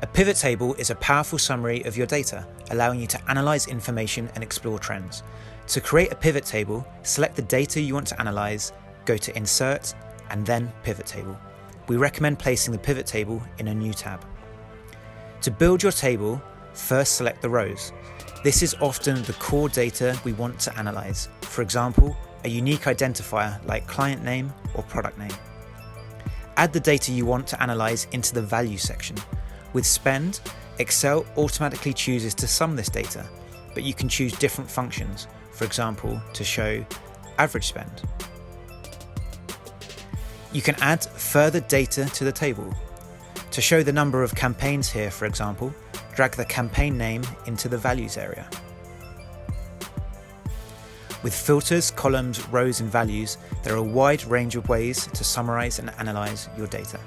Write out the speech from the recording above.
A pivot table is a powerful summary of your data, allowing you to analyse information and explore trends. To create a pivot table, select the data you want to analyse, go to Insert, and then Pivot Table. We recommend placing the pivot table in a new tab. To build your table, first select the rows. This is often the core data we want to analyse. For example, a unique identifier like client name or product name. Add the data you want to analyse into the Value section. With Spend, Excel automatically chooses to sum this data, but you can choose different functions, for example, to show average spend. You can add further data to the table. To show the number of campaigns here, for example, drag the campaign name into the Values area. With filters, columns, rows, and values, there are a wide range of ways to summarise and analyse your data.